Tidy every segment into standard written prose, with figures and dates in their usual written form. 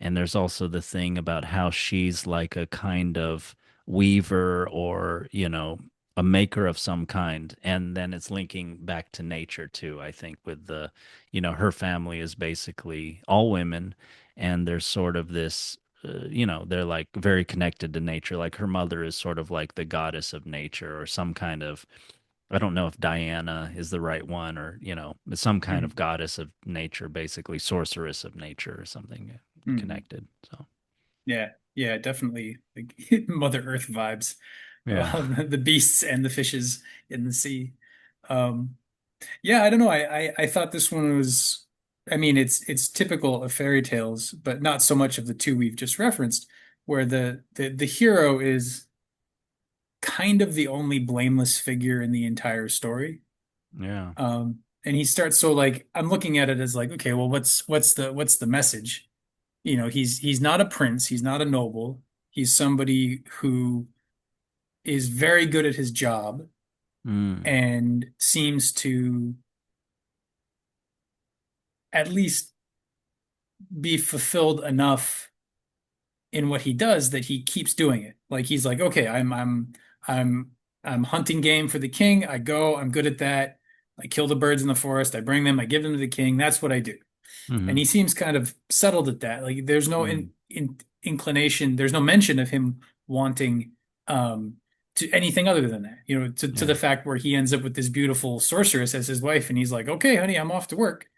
And there's also the thing about how she's like a kind of weaver or, a maker of some kind. And then it's linking back to nature too, I think, with her family is basically all women. And there's sort of this, they're like very connected to nature. Like her mother is sort of like the goddess of nature or some kind of, I don't know if Diana is the right one or, some kind of Mm, goddess of nature, basically sorceress of nature or something mm. connected. So, Yeah, yeah, definitely like Mother Earth vibes. yeah. The beasts and the fishes in the sea. Um, yeah, I don't know. I thought this one was, I mean, it's typical of fairy tales, but not so much of the two we've just referenced, where the hero is kind of the only blameless figure in the entire story. Yeah. And he starts so like I'm looking at it as like, okay, well, what's the message? He's not a prince, he's not a noble, he's somebody who is very good at his job Mm. and seems to at least be fulfilled enough in what he does that he keeps doing it. Like he's like, okay, I'm I'm hunting game for the king. I go, I'm good at that. I kill the birds in the forest, I bring them, I give them to the king. That's what I do. And Mm-hmm. he seems kind of settled at that. Like there's no Mm. inclination, there's no mention of him wanting to anything other than that. To the Yeah. fact where he ends up with this beautiful sorceress as his wife, and he's like, "Okay, honey, I'm off to work."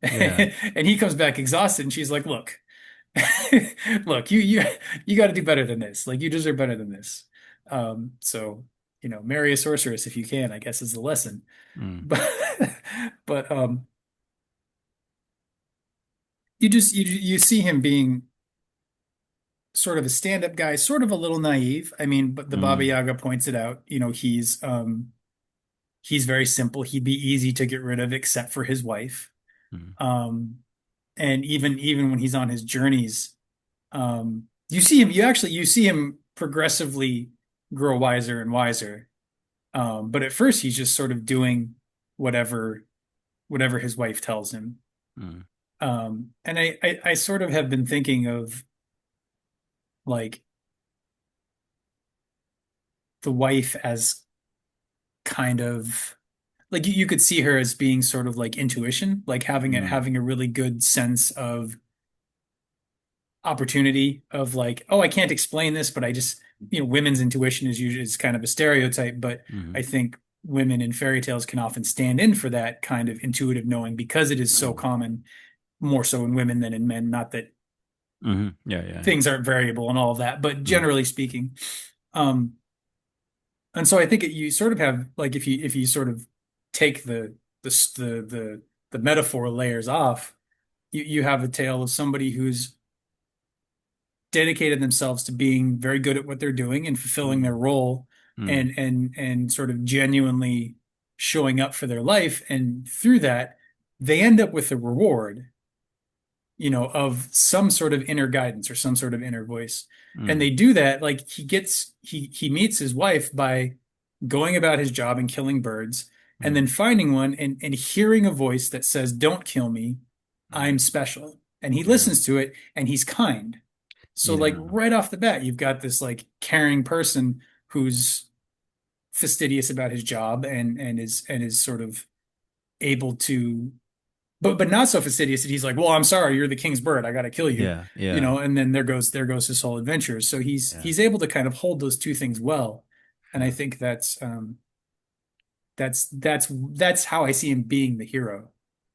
Yeah. And he comes back exhausted, and she's like, "Look, look, you got to do better than this. Like you deserve better than this." So marry a sorceress if you can, I guess is the lesson. Mm. But but you see him being sort of a stand-up guy, sort of a little naive. I mean, but the Baba Mm. Yaga points it out. He's very simple. He'd be easy to get rid of, except for his wife. Mm. Um, and even when he's on his journeys, you see him progressively grow wiser and wiser. But at first, he's just sort of doing whatever whatever his wife tells him. Mm. And I sort of have been thinking of like the wife as kind of like you could see her as being sort of like intuition, like Mm. having a really good sense of opportunity of like, oh, I can't explain this, but I just, women's intuition is usually is kind of a stereotype, but I Mm. think women in fairy tales can often stand in for that kind of intuitive knowing because it is so Mm. common, more so in women than in men. Not that Mm. Yeah. Yeah. Yeah. things aren't variable and all of that, but Mm. generally speaking. Um, And so I think you sort of have like if you sort of take the metaphor layers off, you have a tale of somebody who's dedicated themselves to being very good at what they're doing and fulfilling Mm. their role Mm. and sort of genuinely showing up for their life. And through that, they end up with a reward, of some sort of inner guidance or some sort of inner voice. And Mm. they do that, like he meets his wife by going about his job and killing birds, and then Mm. finding one and hearing a voice that says, "Don't kill me, I'm Mm. special." And he Yeah. listens to it and he's kind. So like Yeah. right off the bat, you've got this like caring person who's fastidious about his job and is sort of able to but not so fastidious that he's like, well, I'm sorry, you're the king's bird, I gotta kill you, Yeah. Yeah. and then there goes his whole adventure. So he's Yeah. he's able to kind of hold those two things well, and I Yeah. think that's how I see him being the hero,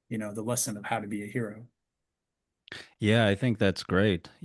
the lesson of how to be a hero. Yeah, I think that's great.